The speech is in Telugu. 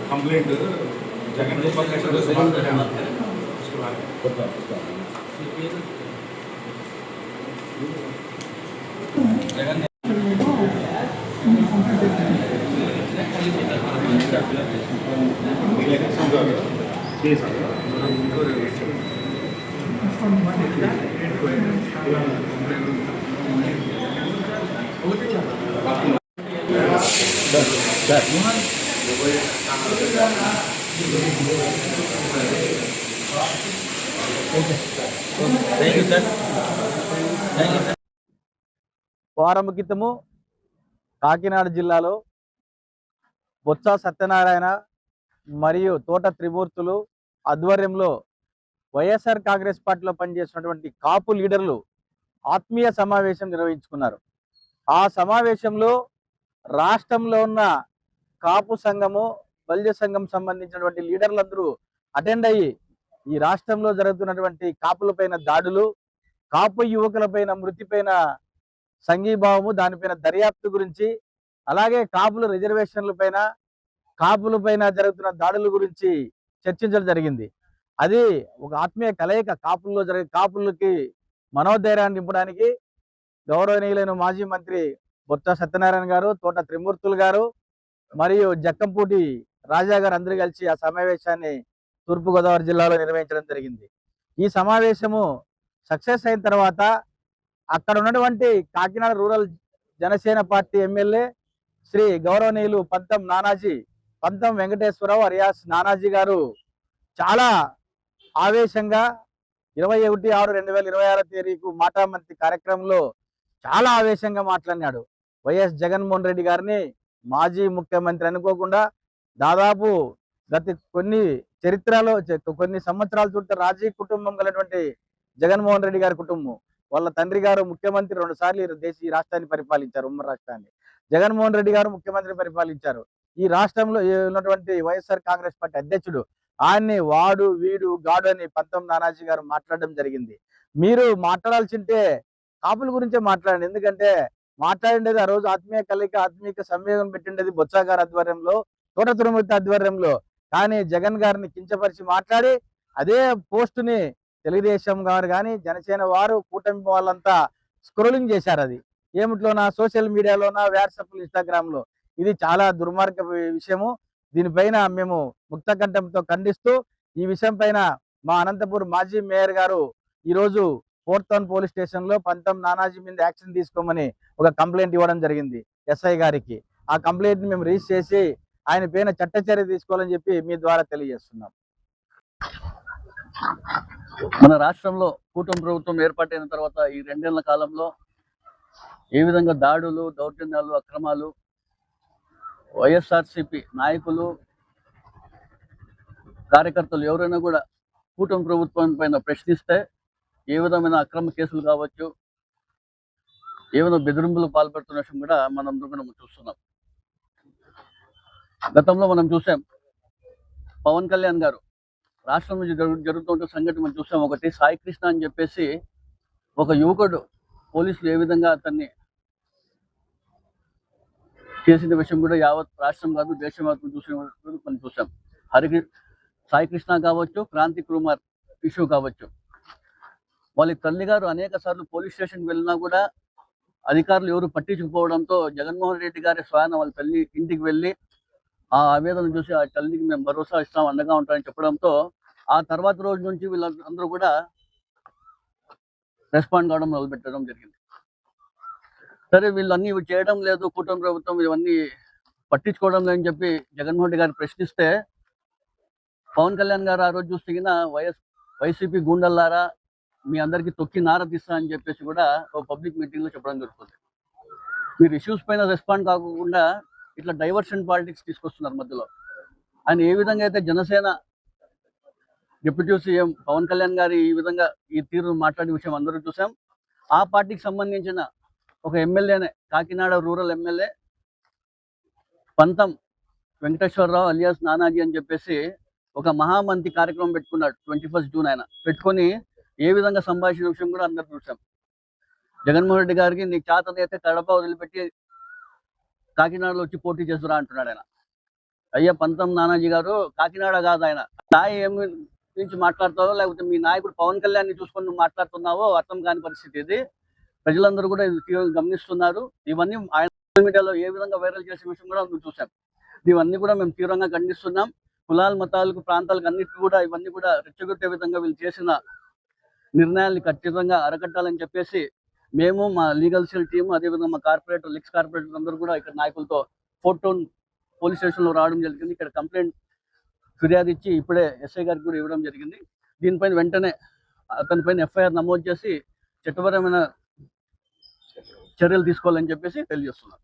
कंप्लेंट जगन వారం క్రితము కాకినాడ జిల్లాలో బొత్స సత్యనారాయణ మరియు తోట త్రిమూర్తులు ఆధ్వర్యంలో వైఎస్ఆర్ కాంగ్రెస్ పార్టీలో పనిచేస్తున్నటువంటి కాపు లీడర్లు ఆత్మీయ సమావేశం నిర్వహించుకున్నారు. ఆ సమావేశంలో రాష్ట్రంలో ఉన్న కాపు సంఘము బల్జ సంఘం సంబంధించినటువంటి లీడర్లందరూ అటెండ్ అయ్యి ఈ రాష్ట్రంలో జరుగుతున్నటువంటి కాపులపైన దాడులు, కాపు యువకులపైన మృతిపైన సంఘీభావము, దానిపైన దర్యాప్తు గురించి, అలాగే కాపుల రిజర్వేషన్ల పైన, కాపుల పైన జరుగుతున్న దాడుల గురించి చర్చించడం జరిగింది. అది ఒక ఆత్మీయ కలయిక. కాపులకి మనోధైర్యాన్ని నింపడానికి గౌరవనీయులైన మాజీ మంత్రి బొత్స సత్యనారాయణ గారు, తోట త్రిమూర్తులు గారు మరియు జక్కంపూటి రాజా గారు అందరూ కలిసి ఆ సమావేశాన్ని తూర్పుగోదావరి జిల్లాలో నిర్వహించడం జరిగింది. ఈ సమావేశము సక్సెస్ అయిన తర్వాత అక్కడ ఉన్నటువంటి Kakinada rural Janasena party MLA Shri గౌరవనీయులు పంతం వెంకటేశ్వరరావు అరియాస్ నానాజీ గారు చాలా ఆవేశంగా 21/6/2026 తేదీకు మాటామంతి కార్యక్రమంలో చాలా ఆవేశంగా మాట్లాడినాడు. వైఎస్ జగన్మోహన్ రెడ్డి గారిని మాజీ ముఖ్యమంత్రి అనుకోకుండా దాదాపు గత కొన్ని సంవత్సరాల చుట్టూ రాజకీయ కుటుంబం కలిగినటువంటి జగన్మోహన్ రెడ్డి గారి కుటుంబం, వాళ్ళ తండ్రి గారు ముఖ్యమంత్రి 2 సార్లు ఈ రాష్ట్రాన్ని పరిపాలించారు, ఉమ్మడి రాష్ట్రాన్ని. జగన్మోహన్ రెడ్డి గారు ముఖ్యమంత్రి పరిపాలించారు. ఈ రాష్ట్రంలో ఉన్నటువంటి వైఎస్ఆర్ కాంగ్రెస్ పార్టీ అధ్యక్షుడు ఆయన్ని వాడు వీడు గాడు అని పంతం నానాజీ గారు మాట్లాడడం జరిగింది. మీరు మాట్లాడాల్సింటే కాపుల గురించే మాట్లాడండి. ఎందుకంటే మాట్లాడిండేది ఆ రోజు ఆత్మీయ కలయిక, ఆత్మీయ సంవేదన పెట్టిండేది బొత్స గారి ఆధ్వర్యంలో, తోట తిరుమూర్తి ఆధ్వర్యంలో. కానీ జగన్ గారిని కించపరిచి మాట్లాడి అదే పోస్టుని తెలుగుదేశం గారు కానీ జనసేన వారు కూటమి వాళ్ళంతా స్క్రోలింగ్ చేశారు. అది ఏమిట్లోనా, సోషల్ మీడియాలోనా, వాట్సాప్, ఇన్స్టాగ్రామ్ లో. ఇది చాలా దుర్మార్గ విషయము. దీనిపైన మేము ముక్తకంఠంతో ఖండిస్తూ ఈ విషయం పైన మా అనంతపూర్ మాజీ మేయర్ గారు ఈరోజు 4th టౌన్ పోలీస్ స్టేషన్ లో పంతం నానాజీ మీద యాక్షన్ తీసుకోమని ఒక కంప్లైంట్ ఇవ్వడం జరిగింది ఎస్ఐ గారికి. ఆ కంప్లైంట్ మేము రిజిస్టర్ చేసి ఆయన పైన చట్టచర్య తీసుకోవాలని చెప్పి మీ ద్వారా తెలియజేస్తున్నాం. మన రాష్ట్రంలో కూటమి ప్రభుత్వం ఏర్పాటైన తర్వాత ఈ 2 ఏళ్ల కాలంలో ఏ విధంగా దాడులు, దౌర్జన్యాలు, అక్రమాలు, వైఎస్ఆర్సీపీ నాయకులు, కార్యకర్తలు ఎవరైనా కూడా కూటమి ప్రభుత్వం పైన ప్రశ్నిస్తే ఏ విధమైన అక్రమ కేసులు కావచ్చు, ఏమైనా బెదిరింపులు పాల్పడుతున్న విషయం కూడా మనం చూస్తున్నాం. గతంలో మనం చూసాం, పవన్ కళ్యాణ్ గారు రాష్ట్రం నుంచి జరుగుతున్న సంఘటన మనం చూసాం. ఒకటి సాయి కృష్ణ అని చెప్పేసి ఒక యువకుడు పోలీసులు ఏ విధంగా అతన్ని చేసిన విషయం కూడా యావత్ రాష్ట్రం కాదు దేశం చూసిన మనం చూసాం. సాయి కృష్ణ కావచ్చు, క్రాంతి కుమార్ ఇష్యూ కావచ్చు, వాళ్ళ తల్లి గారు అనేక సార్లు పోలీస్ స్టేషన్కి వెళ్ళినా కూడా అధికారులు ఎవరు పట్టించుకుపోవడంతో జగన్మోహన్ రెడ్డి గారి స్వయాన వాళ్ళ తల్లి ఇంటికి వెళ్ళి ఆ ఆవేదన చూసి ఆ తల్లికి మేము భరోసా ఇస్తాం, అండగా ఉంటామని చెప్పడంతో ఆ తర్వాత రోజు నుంచి వీళ్ళందరూ కూడా రెస్పాండ్ కావడం మొదలుపెట్టడం జరిగింది. సరే, వీళ్ళన్నీ ఇవి చేయడం లేదు, కూటమి ప్రభుత్వం ఇవన్నీ పట్టించుకోవడం లేదని చెప్పి జగన్మోహన్ రెడ్డి గారు ప్రశ్నిస్తే పవన్ కళ్యాణ్ గారు ఆ రోజు చూసిన వైసీపీ గూండల్లారా మీ అందరికీ తొక్కి నార తీస్తా అని చెప్పేసి కూడా ఒక పబ్లిక్ మీటింగ్లో చెప్పడం జరుగుతుంది. మీరు ఇష్యూస్ పైన రెస్పాండ్ కాకుండా ఇట్లా డైవర్షన్ పాలిటిక్స్ తీసుకొస్తున్నారు మధ్యలో. ఆయన ఏ విధంగా అయితే జనసేన డిప్యూటీ సీఎం పవన్ కళ్యాణ్ గారు ఈ విధంగా ఈ తీరు మాట్లాడే విషయం అందరూ చూసాం. ఆ పార్టీకి సంబంధించిన ఒక ఎమ్మెల్యేనే, కాకినాడ రూరల్ ఎమ్మెల్యే పంతం వెంకటేశ్వరరావు అలియాస్ నానాజీ అని చెప్పేసి ఒక మహామంతి కార్యక్రమం పెట్టుకున్నాడు 21 జూన్. ఆయన పెట్టుకొని ఏ విధంగా సంభాషణ విషయం కూడా అందరూ చూసాం. జగన్మోహన్ రెడ్డి గారికి నీకు చేతనైతే కడప వదిలిపెట్టి కాకినాడలో వచ్చి పోటీ చేస్తురా అంటున్నాడు ఆయన. అయ్యా పంతం నానాజీ గారు, కాకినాడ కాదు ఆయన స్థాయి ఏమి నుంచి మాట్లాడతావో, లేకపోతే మీ నాయకుడు పవన్ కళ్యాణ్ ని చూసుకొని నువ్వు మాట్లాడుతున్నావో అర్థం కాని పరిస్థితి ఇది. ప్రజలందరూ కూడా ఇది తీవ్రంగా గమనిస్తున్నారు. ఇవన్నీ ఆయన సోషల్ మీడియాలో ఏ విధంగా వైరల్ చేసే విషయం కూడా మేము చూసాం. ఇవన్నీ కూడా మేము తీవ్రంగా ఖండిస్తున్నాం. కులాలు, మతాలకు, ప్రాంతాలకు అన్నిటికీ కూడా ఇవన్నీ కూడా రెచ్చగొట్టే విధంగా వీళ్ళు చేసిన నిర్ణయాల్ని ఖచ్చితంగా అరకట్టాలని చెప్పేసి మేము, మా లీగల్ సెల్ టీం, అదేవిధంగా మా కార్పొరేటర్, లిక్స్ కార్పొరేటర్ అందరూ కూడా ఇక్కడ నాయకులతో ఫోర్ట్ టౌన్ పోలీస్ స్టేషన్లో రావడం జరిగింది. ఇక్కడ కంప్లైంట్ ఫిర్యాదు ఇచ్చి ఇప్పుడే ఎస్ఐ గారికి కూడా ఇవ్వడం జరిగింది. దీనిపైన వెంటనే అతనిపైన ఎఫ్ఐఆర్ నమోదు చేసి చట్టపరమైన చర్యలు తీసుకోవాలని చెప్పేసి తెలియజేస్తున్నారు.